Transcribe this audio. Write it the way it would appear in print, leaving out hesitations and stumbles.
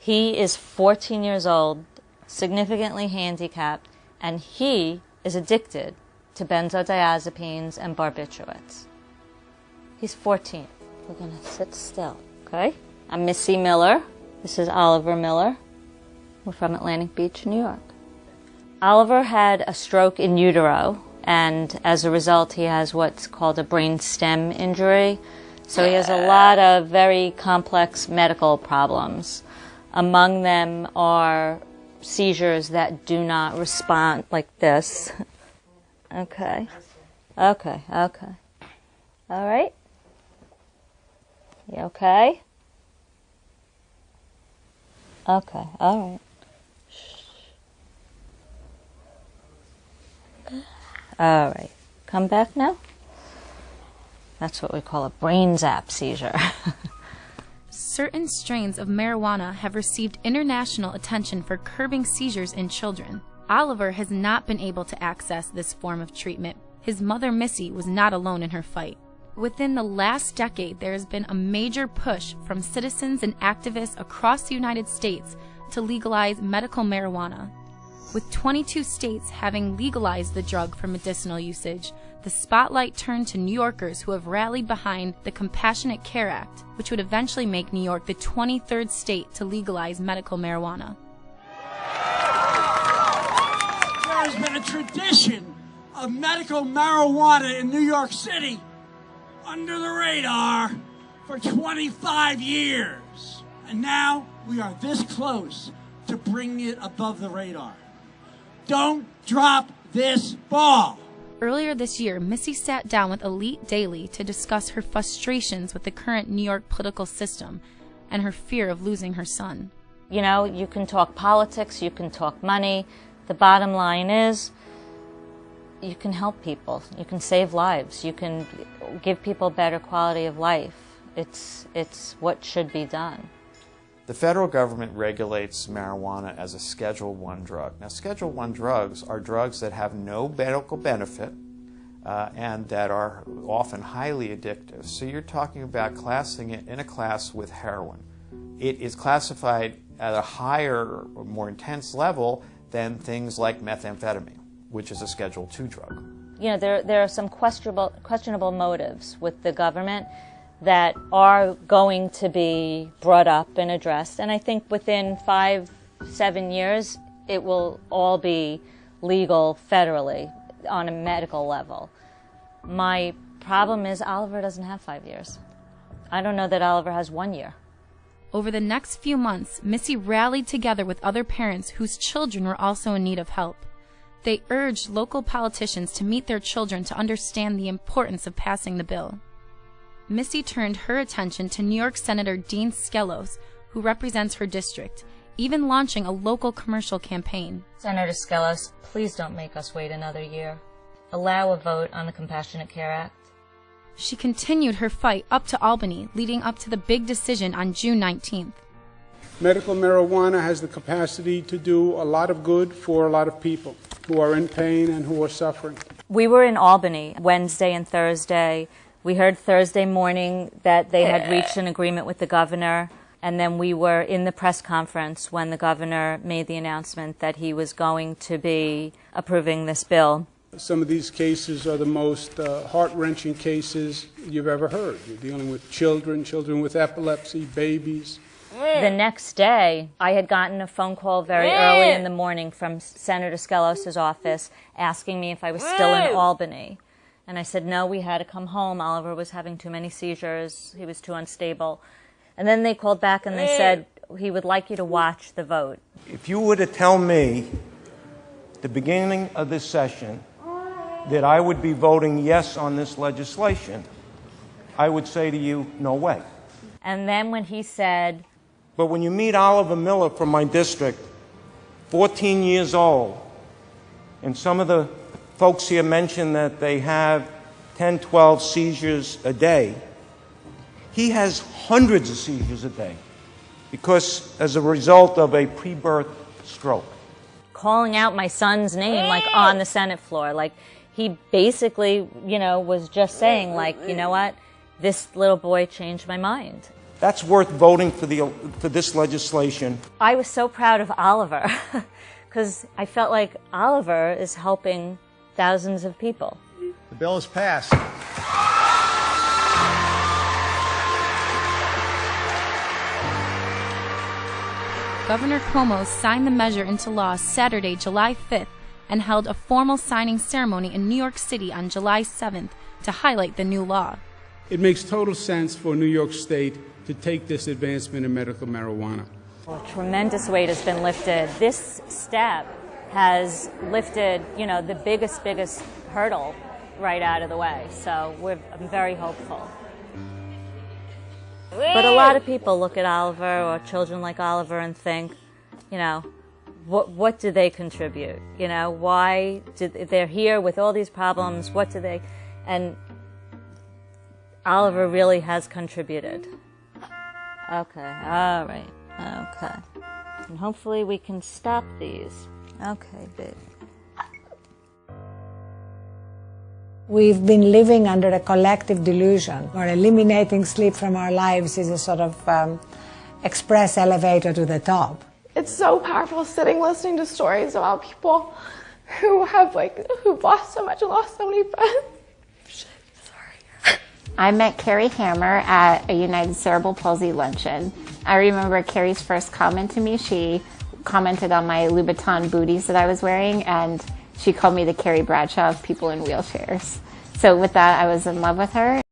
He is 14 years old, significantly handicapped, and he is addicted to benzodiazepines and barbiturates. He's 14. We're going to sit still, okay? I'm Missy Miller. This is Oliver Miller. We're from Atlantic Beach, New York. Oliver had a stroke in utero, and as a result he has what's called a brain stem injury. So he has a lot of very complex medical problems. Among them are seizures that do not respond like this. Okay. Okay, okay. All right? You okay? Okay, all right. All right. Come back now. That's what we call a brain zap seizure. Certain strains of marijuana have received international attention for curbing seizures in children. Oliver has not been able to access this form of treatment. His mother, Missy, was not alone in her fight. Within the last decade, there has been a major push from citizens and activists across the United States to legalize medical marijuana. With 22 states having legalized the drug for medicinal usage, the spotlight turned to New Yorkers who have rallied behind the Compassionate Care Act, which would eventually make New York the 23rd state to legalize medical marijuana. There has been a tradition of medical marijuana in New York City under the radar for 25 years. And now we are this close to bringing it above the radar. Don't drop this ball. Earlier this year, Missy sat down with Elite Daily to discuss her frustrations with the current New York political system and her fear of losing her son. You know, you can talk politics, you can talk money. The bottom line is you can help people, you can save lives, you can give people better quality of life. It's what should be done. The federal government regulates marijuana as a Schedule I drug. Now, Schedule I drugs are drugs that have no medical benefit and that are often highly addictive. So you're talking about classing it in a class with heroin. It is classified at a higher, or more intense level than things like methamphetamine, which is a Schedule II drug. You know, there are some questionable motives with the government that are going to be brought up and addressed. And I think within 5-7 years, it will all be legal federally on a medical level. My problem is Oliver doesn't have 5 years. I don't know that Oliver has 1 year. Over the next few months, Missy rallied together with other parents whose children were also in need of help. They urged local politicians to meet their children to understand the importance of passing the bill. Missy turned her attention to New York Senator Dean Skelos, who represents her district, even launching a local commercial campaign. Senator Skelos, please don't make us wait another year. Allow a vote on the Compassionate Care Act. She continued her fight up to Albany, leading up to the big decision on June 19th. Medical marijuana has the capacity to do a lot of good for a lot of people who are in pain and who are suffering. We were in Albany Wednesday and Thursday. We heard Thursday morning that they had reached an agreement with the governor, and then we were in the press conference when the governor made the announcement that he was going to be approving this bill. Some of these cases are the most heart-wrenching cases you've ever heard. You're dealing with children with epilepsy, babies. The next day, I had gotten a phone call very early in the morning from Senator Skelos' office asking me if I was still in Albany. And I said, no, we had to come home. Oliver was having too many seizures. He was too unstable. And then they called back and they said, he would like you to watch the vote. If you were to tell me at the beginning of this session that I would be voting yes on this legislation, I would say to you, no way. And then when he said... But when you meet Oliver Miller from my district, 14 years old, and some of the folks here mentioned that they have 10, 12 seizures a day. He has hundreds of seizures a day because as a result of a pre-birth stroke. Calling out my son's name, like, on the Senate floor. Like, he basically, you know, was just saying, like, you know what, this little boy changed my mind. That's worth voting for this legislation. I was so proud of Oliver because I felt like Oliver is helping thousands of people. The bill is passed. Governor Cuomo signed the measure into law Saturday, July 5th, and held a formal signing ceremony in New York City on July 7th to highlight the new law. It makes total sense for New York State to take this advancement in medical marijuana. A tremendous weight has been lifted. This step has lifted, the biggest hurdle right out of the way. So I'm very hopeful. But a lot of people look at Oliver or children like Oliver and think, what do they contribute? Why they're here with all these problems? What do they? And Oliver really has contributed. Okay, all right, okay. And hopefully we can stop these. Okay, babe. We've been living under a collective delusion where eliminating sleep from our lives is a sort of express elevator to the top. It's so powerful sitting listening to stories about people who have who've lost so much and lost so many friends. Sorry. I met Carrie Hammer at a United Cerebral Palsy luncheon. I remember Carrie's first comment to me. She commented on my Louboutin booties that I was wearing, and she called me the Carrie Bradshaw of people in wheelchairs. So with that, I was in love with her.